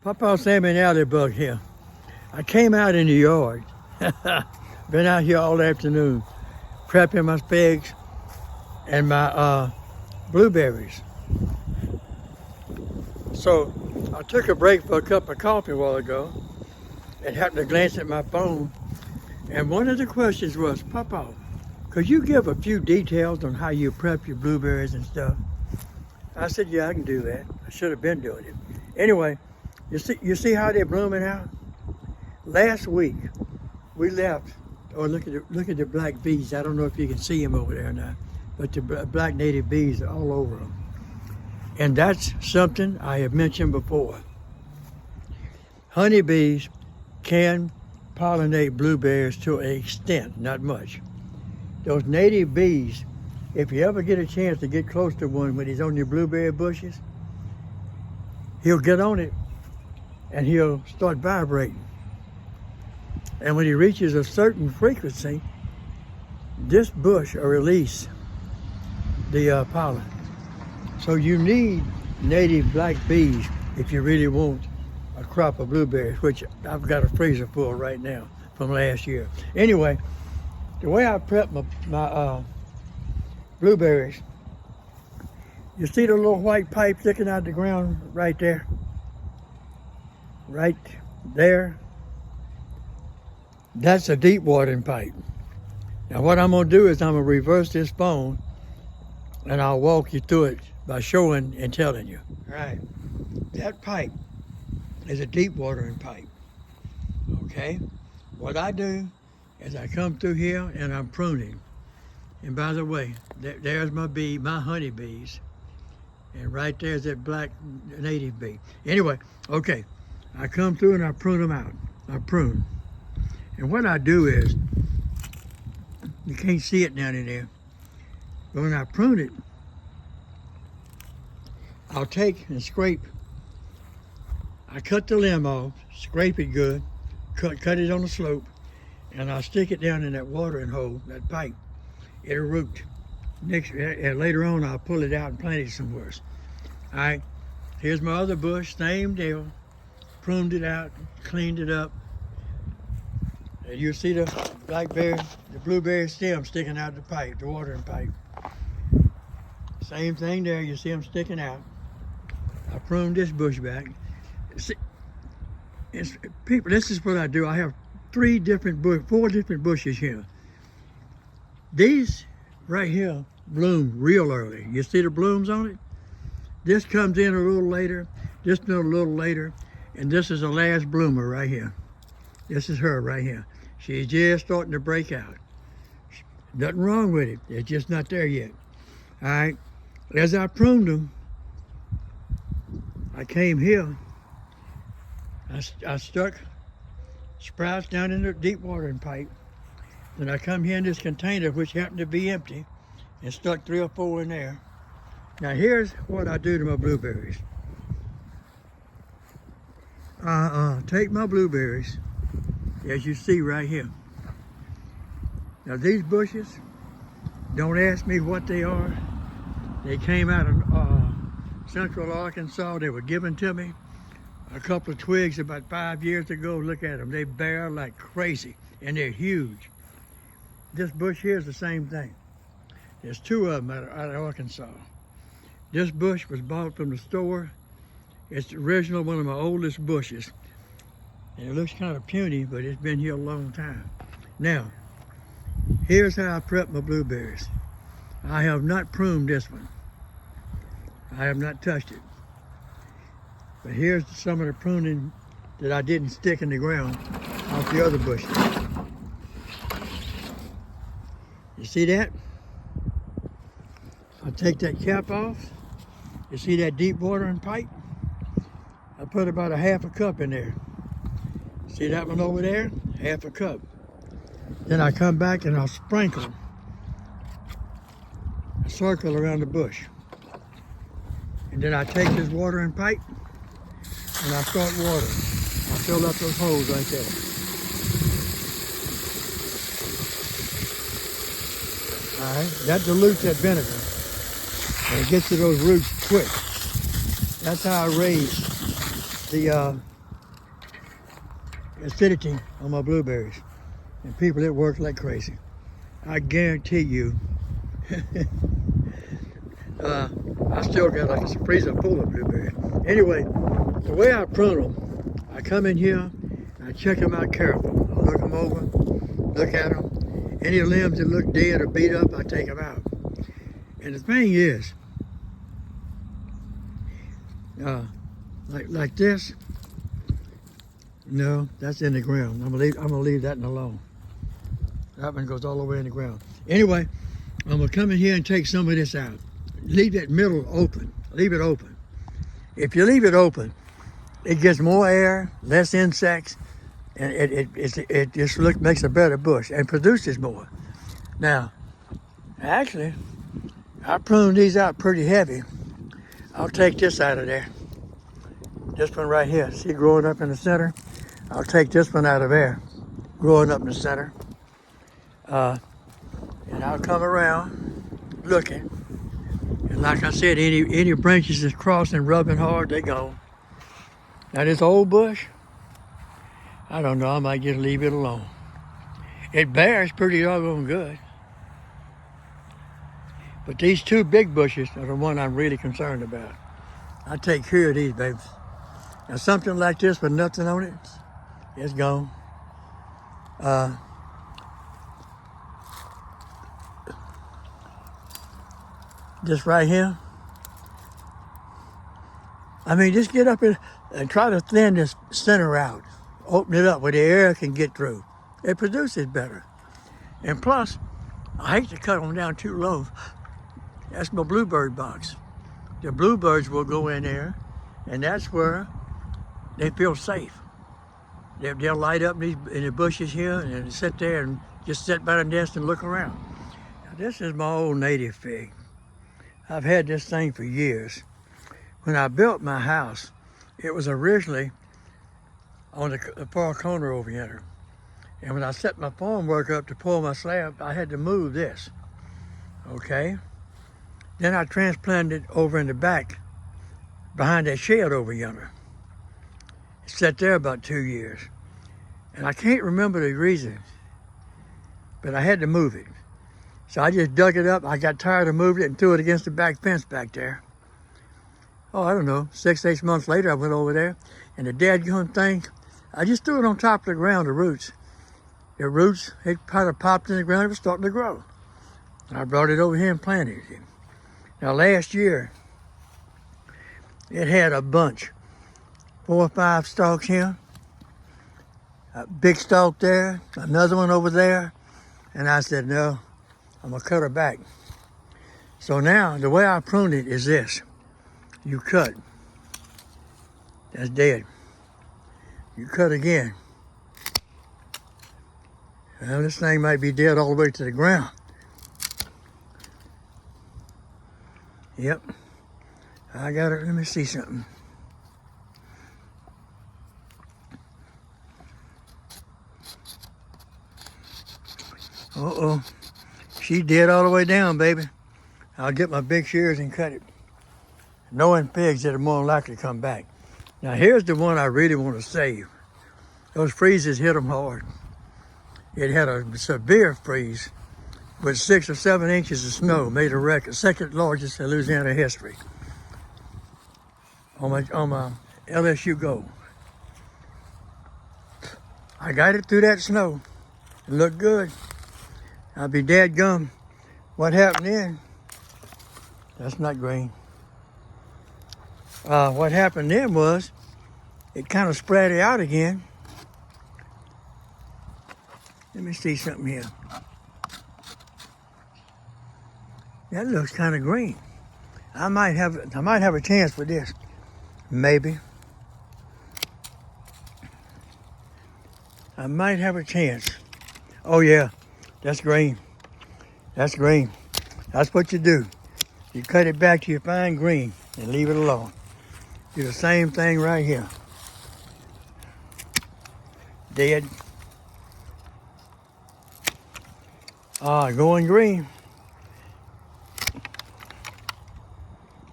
Papa Salmon alley bug here. I came out in the yard. Been out here all afternoon, prepping my asparagus and my blueberries. So I took a break for a cup of coffee a while ago and happened to glance at my phone. And one of the questions was, Papa, could you give a few details on how you prep your blueberries and stuff? I said, yeah, I can do that. I should have been doing it. Anyway, you see how they're blooming out? Last week, we left. Oh, look at the black bees. I don't know if you can see them over there or not, but the black native bees are all over them. And that's something I have mentioned before. Honeybees can pollinate blueberries to an extent, not much. Those native bees, if you ever get a chance to get close to one when he's on your blueberry bushes, he'll get on it and he'll start vibrating. And when he reaches a certain frequency, this bush will release the pollen. So you need native black bees if you really want a crop of blueberries, which I've got a freezer full right now from last year. Anyway, the way I prep my blueberries, you see the little white pipe sticking out of the ground right there? Right there. That's a deep watering pipe. Now what I'm gonna do is I'm gonna reverse this phone and I'll walk you through it by showing and telling you. All right, that pipe is a deep watering pipe, okay? What I do is I come through here and I'm pruning. And by the way, there's my honeybees. And right there's that black native bee. Anyway, okay, I come through and I prune them out. I prune. And what I do is, you can't see it down in there, but when I prune it, I'll take and scrape. I cut the limb off, scrape it good, cut it on the slope, and I'll stick it down in that watering hole, that pipe. It'll root. Later on, I'll pull it out and plant it somewhere. All right, here's my other bush, same deal. Pruned it out, cleaned it up. And you see the the blueberry stem sticking out the pipe, the watering pipe. Same thing there, you see them sticking out. I pruned this bush back. See, people, this is what I do. I have four different bushes here. These right here bloom real early. You see the blooms on it? This comes in a little later, this a little later, and this is the last bloomer right here. This is her right here. She's just starting to break out. Nothing wrong with it. It's just not there yet. All right. As I pruned them, I came here. I stuck sprouts down in the deep watering pipe. Then I come here in this container, which happened to be empty, and stuck 3 or 4 in there. Now here's what I do to my blueberries. I take my blueberries, as you see right here. Now these bushes, don't ask me what they are. They came out of Central Arkansas. They were given to me. A couple of twigs about 5 years ago. Look at them. They bear like crazy, and they're huge. This bush here is the same thing. There's 2 of them out of Arkansas. This bush was bought from the store. It's the original, one of my oldest bushes. And it looks kind of puny, but it's been here a long time. Now, here's how I prep my blueberries. I have not pruned this one. I have not touched it. But here's some of the pruning that I didn't stick in the ground off the other bushes. You see that? I take that cap off. You see that deep watering pipe? I put about a half a cup in there. See that one over there? Half a cup. Then I come back and I'll sprinkle a circle around the bush. And then I take this watering pipe and I start watering. I fill up those holes right there. All right, that dilutes that vinegar and it gets to those roots quick. That's how I raise the acidity on my blueberries. And people, it works like crazy. I guarantee you, I still got like a freezer full of blueberries. Anyway, the way I prune them, I come in here, I check them out carefully. I look them over, look at them. Any limbs that look dead or beat up, I take them out. And the thing is, like this, no, that's in the ground. I'm gonna leave that alone. That one goes all the way in the ground. Anyway, I'm gonna come in here and take some of this out. Leave that middle open. Leave it open. If you leave it open, it gets more air, less insects, and it just makes a better bush and produces more. Now, actually, I pruned these out pretty heavy. I'll take this out of there. This one right here, see growing up in the center? I'll take this one out of there, growing up in the center. And I'll come around looking. And like I said, any branches that's crossing, rubbing hard, they gone. Now this old bush, I don't know, I might just leave it alone. It bears pretty doggone good. But these two big bushes are the one I'm really concerned about. I take care of these babies. Now something like this with nothing on it, it's gone. This right here. I mean, just get up and try to thin this center out. Open it up where the air can get through. It produces better. And plus, I hate to cut them down too low. That's my bluebird box. The bluebirds will go in there, and that's where they feel safe. They'll light up in the bushes here and sit there and just sit by the nest and look around. Now, this is my old native fig. I've had this thing for years. When I built my house, it was originally on the far corner over here. And when I set my formwork up to pull my slab, I had to move this, okay? Then I transplanted it over in the back, behind that shed over yonder. It sat there about 2 years. And I can't remember the reason, but I had to move it. So I just dug it up. I got tired of moving it and threw it against the back fence back there. Oh, I don't know, 6, 8 months later, I went over there, and the dadgum thing, I just threw it on top of the ground, the roots. The roots, it kind of popped in the ground, it was starting to grow. And I brought it over here and planted it. Now last year, it had a bunch, 4 or 5 stalks here, a big stalk there, another one over there, and I said, no, I'm gonna cut her back. So now, the way I prune it is this. You cut, that's dead. You cut again. Well, this thing might be dead all the way to the ground. Yep, I got it, let me see something. Uh-oh, she dead all the way down, baby. I'll get my big shears and cut it. Knowing pigs that are more likely to come back. Now here's the one I really want to save. Those freezes hit them hard. It had a severe freeze with 6 or 7 inches of snow, made a record, second largest in Louisiana history. On my LSU Go. I got it through that snow. It looked good. I'll be dadgum. What happened then? That's not green. What happened then was, it kind of spread it out again. Let me see something here. That looks kind of green. I might have a chance with this, maybe. I might have a chance. Oh yeah, that's green. That's green. That's what you do. You cut it back to your fine green and leave it alone. Do the same thing right here. Dead. Going green.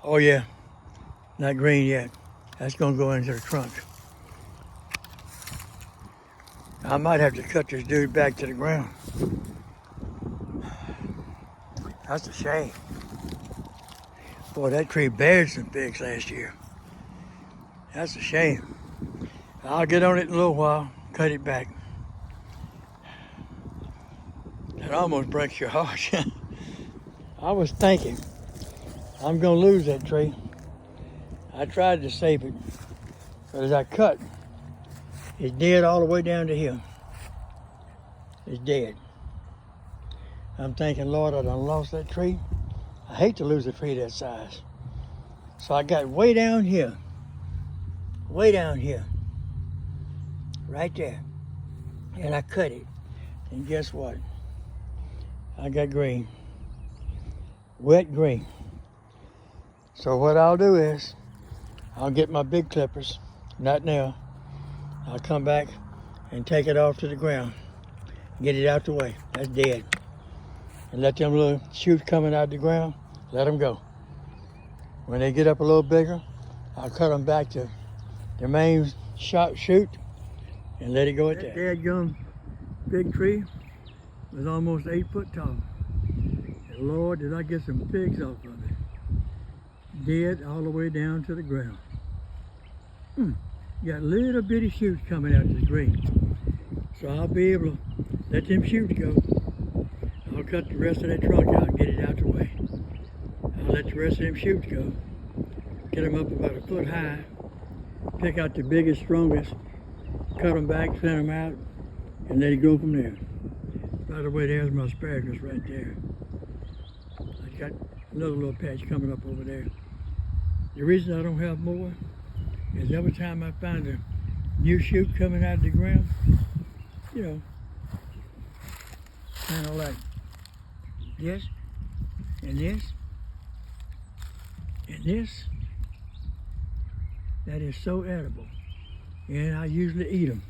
Oh yeah, not green yet. That's gonna go into the trunk. I might have to cut this dude back to the ground. That's a shame. Boy, that tree bared some figs last year. That's a shame. I'll get on it in a little while, cut it back. That almost breaks your heart. I was thinking, I'm gonna lose that tree. I tried to save it, but as I cut, it's dead all the way down to here. It's dead. I'm thinking, Lord, I done lost that tree. I hate to lose a tree that size. So I got way down here, right there, and I cut it. And guess what? I got green, wet green. So what I'll do is, I'll get my big clippers, not now. I'll come back and take it off to the ground, get it out the way. That's dead. And let them little shoots coming out the ground, let them go. When they get up a little bigger, I'll cut them back to their main shoot and let it go at that. That dadgum big tree was almost 8 foot tall. And Lord, did I get some figs off of it. Dead all the way down to the ground. Got little bitty shoots coming out this green. So I'll be able to let them shoots go. I'll cut the rest of that trunk out and get it out the way. I'll let the rest of them shoots go. Get them up about 1 foot high. Pick out the biggest, strongest. Cut them back, send them out, and let it go from there. By the way, there's my asparagus right there. I got another little patch coming up over there. The reason I don't have more is every time I find a new shoot coming out of the ground, you know, kind of like this, and this, and this, that is so edible. And I usually eat them.